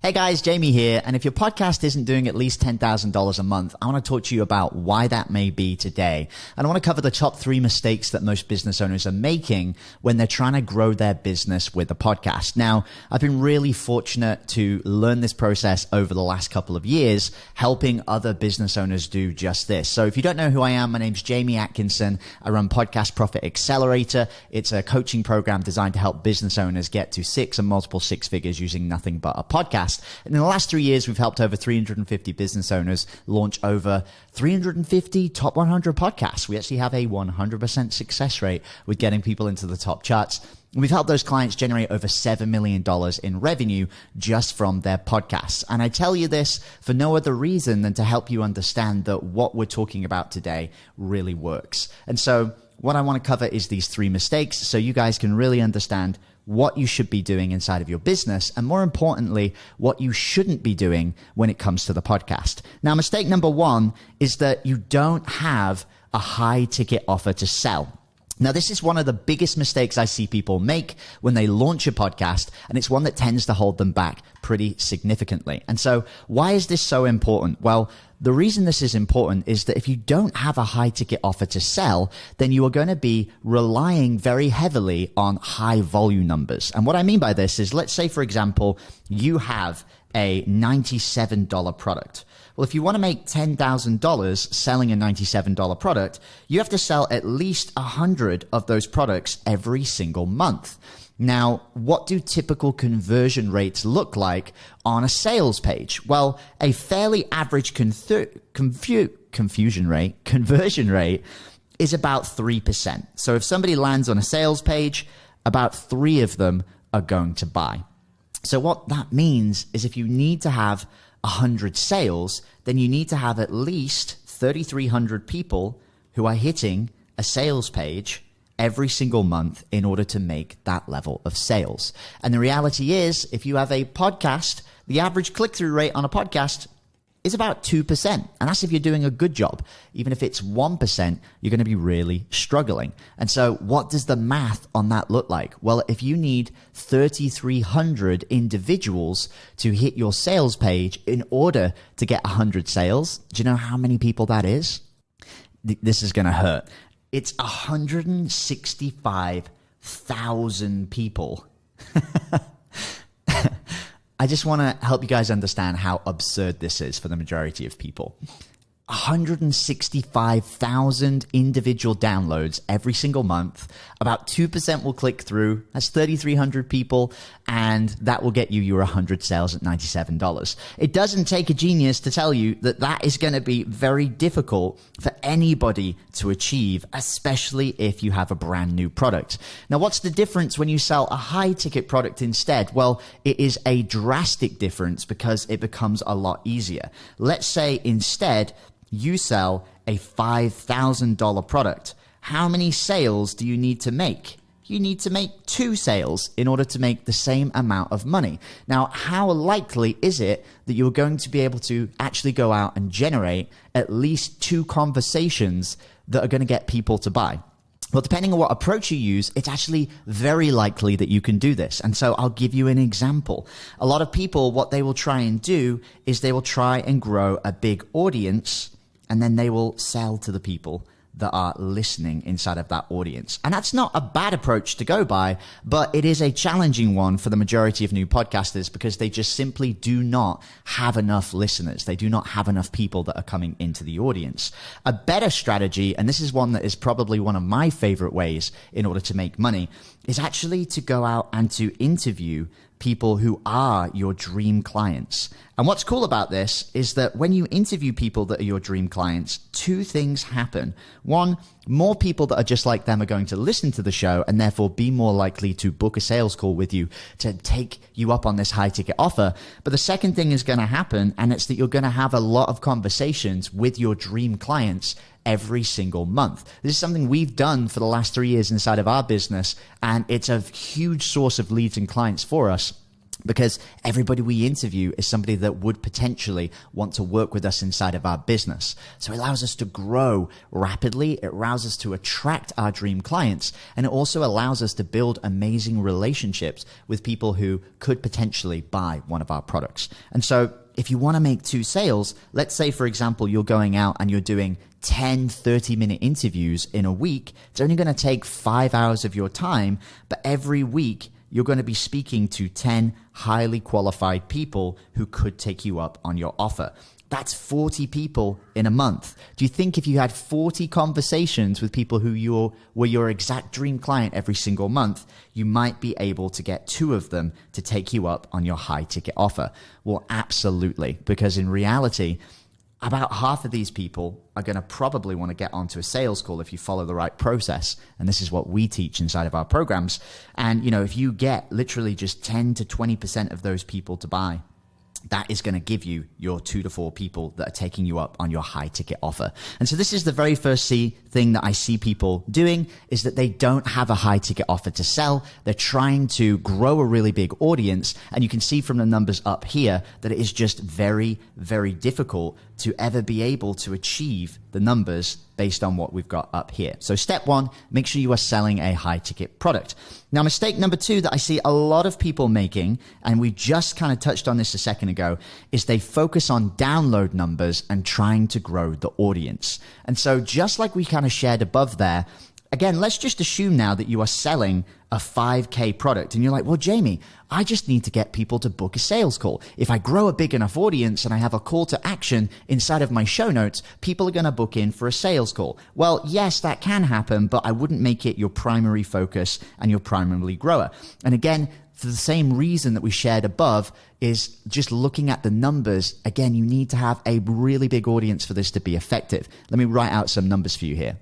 Hey guys, Jamie here. And if your podcast isn't doing at least $10,000 a month, I want to talk to you about why that may be today. And I want to cover the top 3 mistakes that most business owners are making when they're trying to grow their business with a podcast. Now, I've been really fortunate to learn this process over the last couple of years, helping other business owners do just this. So if you don't know who I am, my name's Jamie Atkinson. I run Podcast Profit Accelerator. It's a coaching program designed to help business owners get to 6 and multiple 6 figures using nothing but a podcast. And in the last 3 years, we've helped over 350 business owners launch over 350 top 100 podcasts. We actually have a 100% success rate with getting people into the top charts. And we've helped those clients generate over $7 million in revenue just from their podcasts. And I tell you this for no other reason than to help you understand that what we're talking about today really works. And so what I want to cover is these 3 mistakes so you guys can really understand what you should be doing inside of your business, and more importantly, what you shouldn't be doing when it comes to the podcast. Now, mistake number 1 is that you don't have a high ticket offer to sell. Now, this is one of the biggest mistakes I see people make when they launch a podcast, and it's one that tends to hold them back pretty significantly. And so why is this so important? Well, the reason this is important is that if you don't have a high ticket offer to sell, then you are going to be relying very heavily on high volume numbers. And what I mean by this is, let's say, for example, you have a $97 product. Well, if you want to make $10,000 selling a $97 product, you have to sell at least 100 of those products every single month. Now, what do typical conversion rates look like on a sales page? Well, a fairly average conversion rate is about 3%. So if somebody lands on a sales page, about 3 of them are going to buy. So what that means is if you need to have 100 sales, then you need to have at least 3,300 people who are hitting a sales page every single month in order to make that level of sales. And the reality is, if you have a podcast, the average click-through rate on a podcast is about 2%. And that's if you're doing a good job. Even if it's 1%, you're going to be really struggling. And so what does the math on that look like? Well, if you need 3,300 individuals to hit your sales page in order to get 100 sales, do you know how many people that is? This is going to hurt. It's 165,000 people. I just want to help you guys understand how absurd this is for the majority of people. 165,000 individual downloads every single month. About 2% will click through. That's 3,300 people, and that will get you your 100 sales at $97. It doesn't take a genius to tell you that that is going to be very difficult for anybody to achieve, especially if you have a brand new product. Now, what's the difference when you sell a high ticket product instead? Well, it is a drastic difference because it becomes a lot easier. Let's say instead you sell a $5,000 product. How many sales do you need to make? You need to make 2 sales in order to make the same amount of money. Now, how likely is it that you're going to be able to actually go out and generate at least 2 conversations that are going to get people to buy? Well, depending on what approach you use, it's actually very likely that you can do this. And so I'll give you an example. A lot of people, what they will try and do is they will try and grow a big audience, and then they will sell to the people that are listening inside of that audience. And that's not a bad approach to go by, but it is a challenging one for the majority of new podcasters because they just simply do not have enough listeners. They do not have enough people that are coming into the audience. A better strategy, and this is one that is probably one of my favorite ways in order to make money, is actually to go out and to interview people who are your dream clients. And what's cool about this is that when you interview people that are your dream clients, 2 things happen. 1, more people that are just like them are going to listen to the show and therefore be more likely to book a sales call with you to take you up on this high ticket offer. But the second thing is going to happen, and it's that you're going to have a lot of conversations with your dream clients every single month. This is something we've done for the last 3 years inside of our business, and it's a huge source of leads and clients for us. because everybody we interview is somebody that would potentially want to work with us inside of our business. So it allows us to grow rapidly. It allows us to attract our dream clients. And it also allows us to build amazing relationships with people who could potentially buy one of our products. And so if you want to make 2 sales, let's say, for example, you're going out and you're doing 10 30-minute interviews in a week. It's only going to take 5 hours of your time, but every week you're going to be speaking to 10 highly qualified people who could take you up on your offer. That's 40 people in a month. Do you think if you had 40 conversations with people who were your exact dream client every single month, you might be able to get 2 of them to take you up on your high ticket offer? Well, absolutely, because in reality, about half of these people are going to probably want to get onto a sales call if you follow the right process. And this is what we teach inside of our programs. And, if you get literally just 10 to 20% of those people to buy, that is going to give you your 2 to 4 people that are taking you up on your high ticket offer. And so this is the very first thing that I see people doing, is that they don't have a high ticket offer to sell. They're trying to grow a really big audience. And you can see from the numbers up here that it is just very, very difficult to ever be able to achieve the numbers based on what we've got up here. So step 1, make sure you are selling a high ticket product. Now, mistake number 2 that I see a lot of people making, and we just kind of touched on this a second ago, is they focus on download numbers and trying to grow the audience. And so just like we kind of shared above there, again, let's just assume now that you are selling a 5K product and you're like, well, Jamie, I just need to get people to book a sales call. If I grow a big enough audience and I have a call to action inside of my show notes, people are going to book in for a sales call. Well, yes, that can happen, but I wouldn't make it your primary focus and your primary grower. And again, for the same reason that we shared above, is just looking at the numbers. Again, you need to have a really big audience for this to be effective. Let me write out some numbers for you here.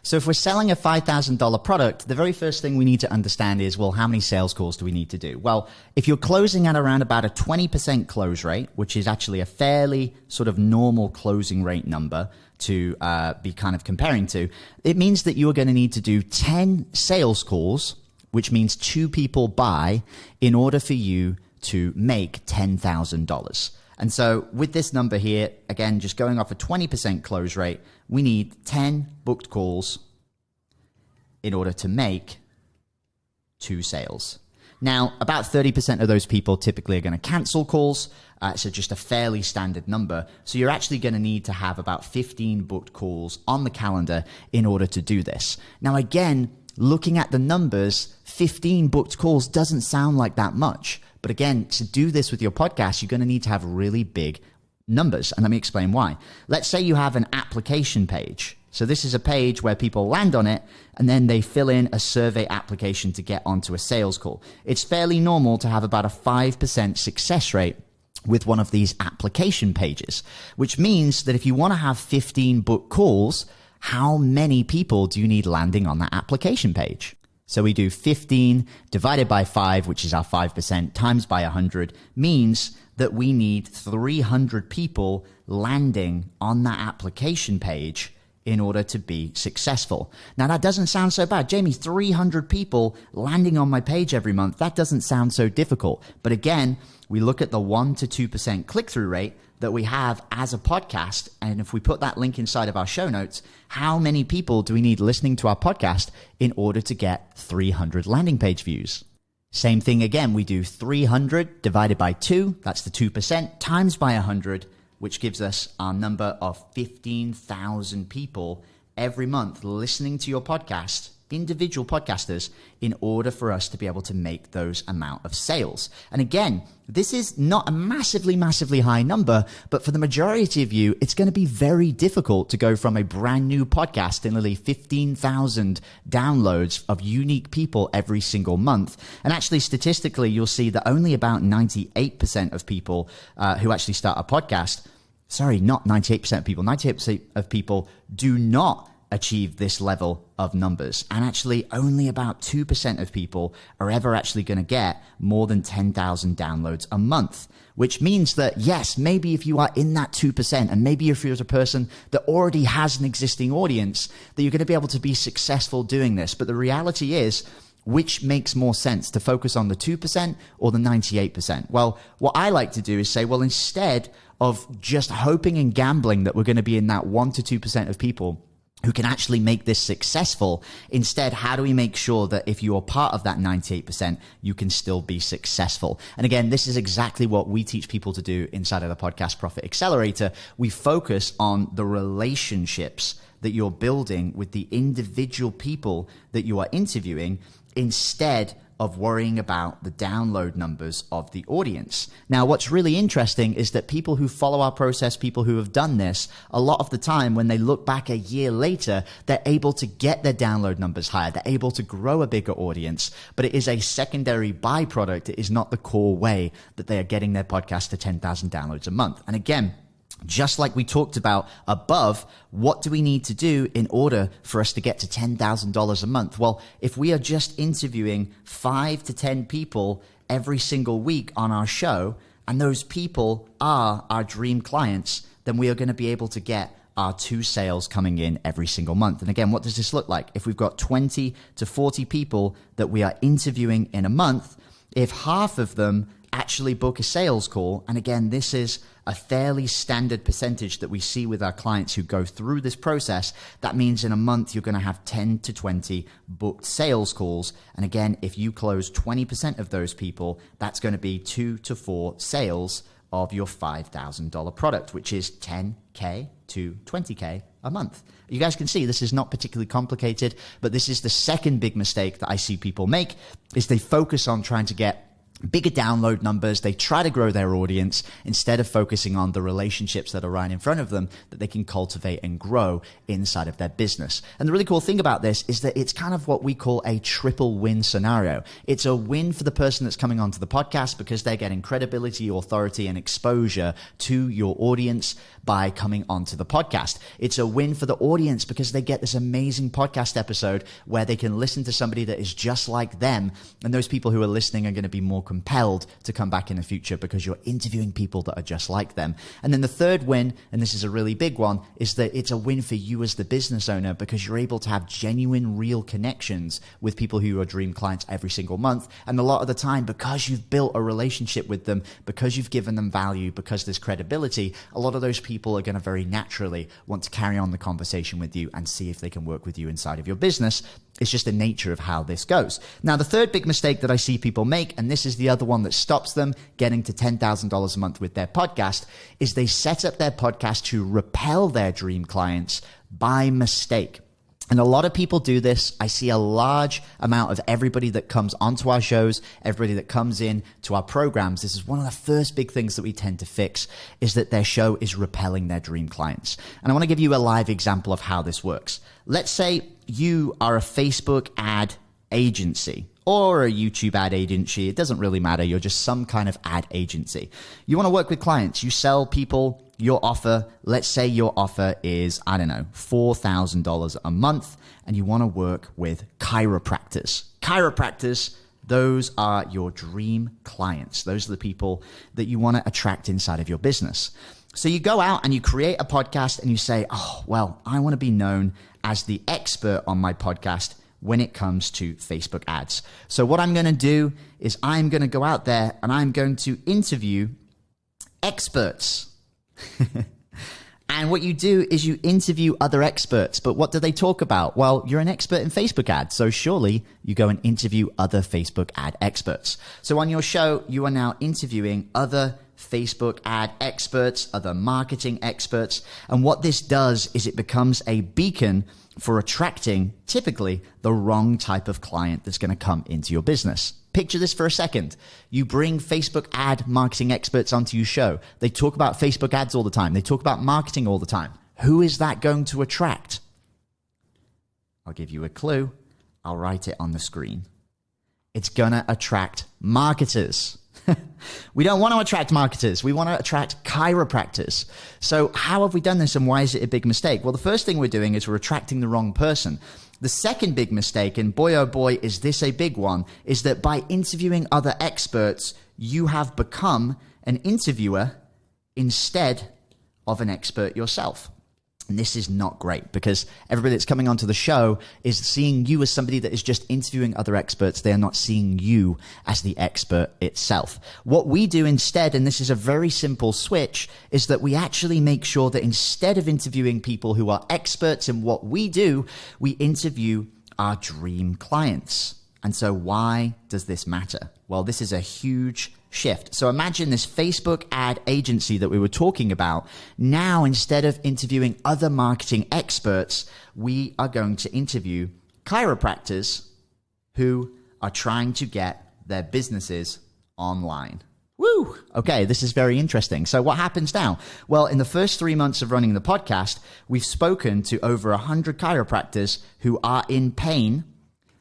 So if we're selling a $5,000 product, the very first thing we need to understand is, well, how many sales calls do we need to do? Well, if you're closing at around about a 20% close rate, which is actually a fairly sort of normal closing rate number to be kind of comparing to, it means that you are going to need to do 10 sales calls, which means 2 people buy, in order for you to make $10,000. And so with this number here, again, just going off a 20% close rate, we need 10 booked calls in order to make 2 sales. Now, about 30% of those people typically are going to cancel calls. So just a fairly standard number. So you're actually going to need to have about 15 booked calls on the calendar in order to do this. Now, again, looking at the numbers, 15 booked calls doesn't sound like that much. But again, to do this with your podcast, you're going to need to have really big numbers. And let me explain why. Let's say you have an application page. So this is a page where people land on it and then they fill in a survey application to get onto a sales call. It's fairly normal to have about a 5% success rate with one of these application pages, which means that if you want to have 15 book calls, how many people do you need landing on that application page? So we do 15 divided by 5, which is our 5%, times by 100, means that we need 300 people landing on that application page in order to be successful. Now, that doesn't sound so bad. Jamie, 300 people landing on my page every month, that doesn't sound so difficult. But again, we look at the 1 to 2% click-through rate that we have as a podcast, and if we put that link inside of our show notes, how many people do we need listening to our podcast in order to get 300 landing page views? Same thing again, we do 300 divided by 2, that's the 2%, times by 100, which gives us our number of 15,000 people every month listening to your podcast, individual podcasters, in order for us to be able to make those amount of sales. And again, this is not a massively, massively high number, but for the majority of you, it's going to be very difficult to go from a brand new podcast and nearly 15,000 downloads of unique people every single month. And actually, statistically, you'll see that only about 98% of people who actually start a podcast, sorry, not 98% of people, 98% of people do not achieve this level of numbers. And actually only about 2% of people are ever actually going to get more than 10,000 downloads a month, which means that yes, maybe if you are in that 2%, and maybe if you're a person that already has an existing audience, that you're going to be able to be successful doing this. But the reality is, which makes more sense, to focus on the 2% or the 98%? Well, what I like to do is say, well, instead of just hoping and gambling that we're going to be in that 1 to 2% of people who can actually make this successful, instead, how do we make sure that if you are part of that 98%, you can still be successful? And again, this is exactly what we teach people to do inside of the Podcast Profit Accelerator. We focus on the relationships that you're building with the individual people that you are interviewing, instead of worrying about the download numbers of the audience. Now, what's really interesting is that people who follow our process, people who have done this, a lot of the time when they look back a year later, they're able to get their download numbers higher. They're able to grow a bigger audience, but it is a secondary byproduct. It is not the core way that they are getting their podcast to 10,000 downloads a month. And again, just like we talked about above, what do we need to do in order for us to get to $10,000 a month? Well, if we are just interviewing 5 to 10 people every single week on our show, and those people are our dream clients, then we are going to be able to get our 2 sales coming in every single month. And again, what does this look like? If we've got 20 to 40 people that we are interviewing in a month, if half of them actually book a sales call, and again, this is a fairly standard percentage that we see with our clients who go through this process, that means in a month you're going to have 10 to 20 booked sales calls. And again, if you close 20% of those people, that's going to be 2 to 4 sales of your $5,000 product, which is 10K to 20K a month. You guys can see this is not particularly complicated, but this is the second big mistake that I see people make, is they focus on trying to get bigger download numbers. They try to grow their audience instead of focusing on the relationships that are right in front of them that they can cultivate and grow inside of their business. And the really cool thing about this is that it's kind of what we call a triple win scenario. It's a win for the person that's coming onto the podcast because they're getting credibility, authority, and exposure to your audience by coming onto the podcast. It's a win for the audience because they get this amazing podcast episode where they can listen to somebody that is just like them. And those people who are listening are going to be more compelled to come back in the future because you're interviewing people that are just like them. And then the third win, and this is a really big one, is that it's a win for you as the business owner because you're able to have genuine, real connections with people who are dream clients every single month. And a lot of the time, because you've built a relationship with them, because you've given them value, because there's credibility, a lot of those people are going to very naturally want to carry on the conversation with you and see if they can work with you inside of your business. It's just the nature of how this goes. Now, the third big mistake that I see people make, and this is the other one that stops them getting to $10,000 a month with their podcast, is they set up their podcast to repel their dream clients by mistake. And a lot of people do this. I see a large amount of everybody that comes onto our shows, everybody that comes in to our programs. This is one of the first big things that we tend to fix, is that their show is repelling their dream clients. And I want to give you a live example of how this works. Let's say you are a Facebook ad agency or a YouTube ad agency. It doesn't really matter. You're just some kind of ad agency. You want to work with clients. You sell people your offer. Let's say your offer is, I don't know, $4,000 a month, and you want to work with chiropractors. Chiropractors, those are your dream clients. Those are the people that you want to attract inside of your business. So you go out and you create a podcast and you say, oh, well, I want to be known as the expert on my podcast when it comes to Facebook ads. So what I'm going to do is I'm going to go out there and I'm going to interview experts. And what you do is you interview other experts. But what do they talk about? Well, you're an expert in Facebook ads, so surely you go and interview other Facebook ad experts. So on your show, you are now interviewing other Facebook ad experts, other marketing experts. And what this does is it becomes a beacon for attracting typically the wrong type of client that's going to come into your business. Picture this for a second. You bring Facebook ad marketing experts onto your show. They talk about Facebook ads all the time. They talk about marketing all the time. Who is that going to attract? I'll give you a clue. I'll write it on the screen. It's going to attract marketers. We don't want to attract marketers. We want to attract chiropractors. So how have we done this and why is it a big mistake? Well, the first thing we're doing is we're attracting the wrong person. The second big mistake, and boy, oh boy, is this a big one, is that by interviewing other experts, you have become an interviewer instead of an expert yourself. And this is not great because everybody that's coming onto the show is seeing you as somebody that is just interviewing other experts. They are not seeing you as the expert itself. What we do instead, and this is a very simple switch, is that we actually make sure that instead of interviewing people who are experts in what we do, we interview our dream clients. And so why does this matter? Well, this is a huge shift. So imagine this Facebook ad agency that we were talking about. Now, instead of interviewing other marketing experts, we are going to interview chiropractors who are trying to get their businesses online. Woo! Okay, this is very interesting. So what happens now? Well, in the first 3 months of running the podcast, we've spoken to over 100 chiropractors who are in pain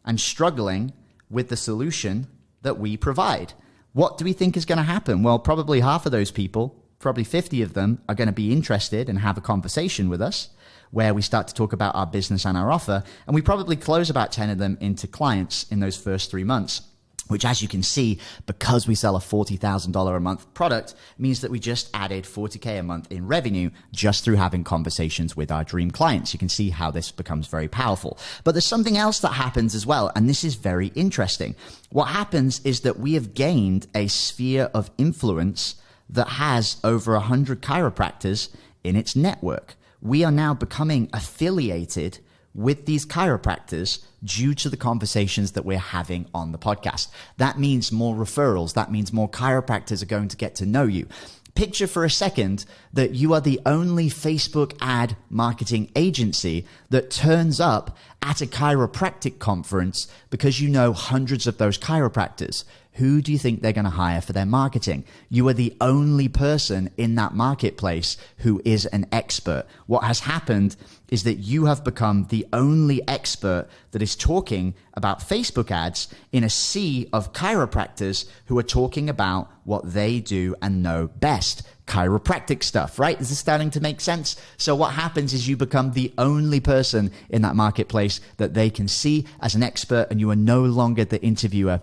and struggling with the solution that we provide. What do we think is going to happen? Well, probably half of those people, probably 50 of them, are going to be interested and have a conversation with us where we start to talk about our business and our offer. And we probably close about 10 of them into clients in those first 3 months, which, as you can see, because we sell a $40,000 a month product, means that we just added $40K a month in revenue just through having conversations with our dream clients. You can see how this becomes very powerful. But there's something else that happens as well, and this is very interesting. What happens is that we have gained a sphere of influence that has over 100 chiropractors in its network. We are now becoming affiliated with these chiropractors due to the conversations that we're having on the podcast. That means more referrals. That means more chiropractors are going to get to know you. Picture for a second that you are the only Facebook ad marketing agency that turns up at a chiropractic conference because you know hundreds of those chiropractors. Who do you think they're going to hire for their marketing? You are the only person in that marketplace who is an expert. What has happened is that you have become the only expert that is talking about Facebook ads in a sea of chiropractors who are talking about what they do and know best. Chiropractic stuff, right? Is this starting to make sense? So what happens is you become the only person in that marketplace that they can see as an expert, and you are no longer the interviewer.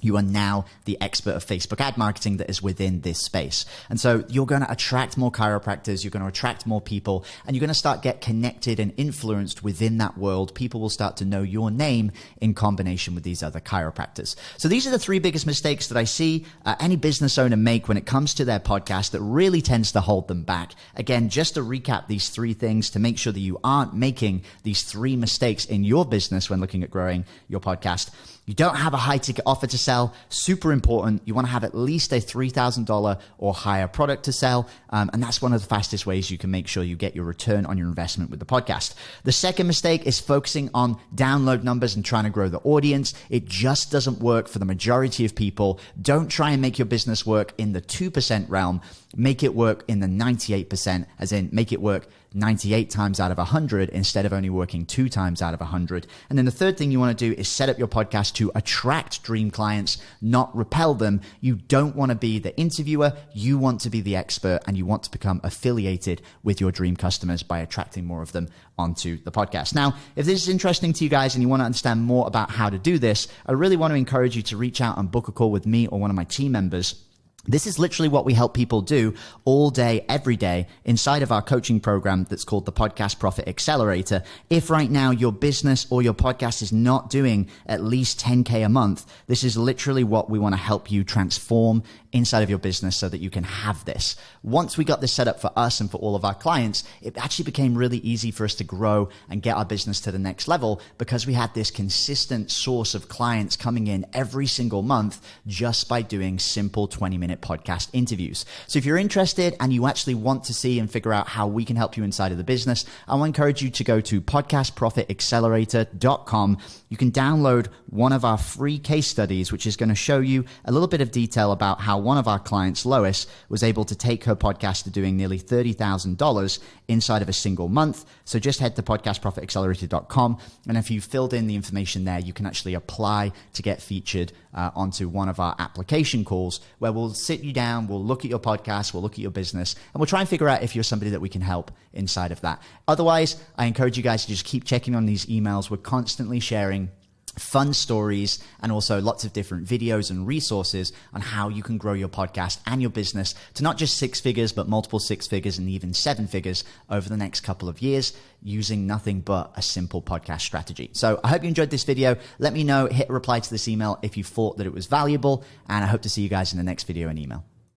You are now the expert of Facebook ad marketing that is within this space. And so you're going to attract more chiropractors, you're going to attract more people, and you're going to start get connected and influenced within that world. People will start to know your name in combination with these other chiropractors. So these are the three biggest mistakes that I see any business owner make when it comes to their podcast that really tends to hold them back. Again, just to recap these three things to make sure that you aren't making these three mistakes in your business when looking at growing your podcast. You don't have a high ticket offer to sell. Super important. You want to have at least a $3,000 or higher product to sell. And that's one of the fastest ways you can make sure you get your return on your investment with the podcast. The second mistake is focusing on download numbers and trying to grow the audience. It just doesn't work for the majority of people. Don't try and make your business work in the 2% realm. Make it work in the 98%, as in make it work 98 times out of 100 instead of only working 2 times out of 100. And then the third thing you want to do is set up your podcast to attract dream clients, not repel them. You don't want to be the interviewer. You want to be the expert, and you want to become affiliated with your dream customers by attracting more of them onto the podcast. Now, if this is interesting to you guys and you want to understand more about how to do this, I really want to encourage you to reach out and book a call with me or one of my team members. This is literally what we help people do all day, every day inside of our coaching program that's called the Podcast Profit Accelerator. If right now your business or your podcast is not doing at least 10K a month, this is literally what we want to help you transform inside of your business so that you can have this. Once we got this set up for us and for all of our clients, it actually became really easy for us to grow and get our business to the next level because we had this consistent source of clients coming in every single month just by doing simple 20-minute podcast interviews. So if you're interested and you actually want to see and figure out how we can help you inside of the business, I want to encourage you to go to podcastprofitaccelerator.com. You can download one of our free case studies, which is going to show you a little bit of detail about how one of our clients, Lois, was able to take her podcast to doing nearly $30,000 inside of a single month. So just head to podcastprofitaccelerator.com. And if you filled in the information there, you can actually apply to get featured onto one of our application calls where we'll sit you down, we'll look at your podcast, we'll look at your business, and we'll try and figure out if you're somebody that we can help inside of that. Otherwise, I encourage you guys to just keep checking on these emails. We're constantly sharing fun stories, and also lots of different videos and resources on how you can grow your podcast and your business to not just 6 figures, but multiple 6 figures and even 7 figures over the next couple of years using nothing but a simple podcast strategy. So I hope you enjoyed this video. Let me know, hit reply to this email if you thought that it was valuable, and I hope to see you guys in the next video and email.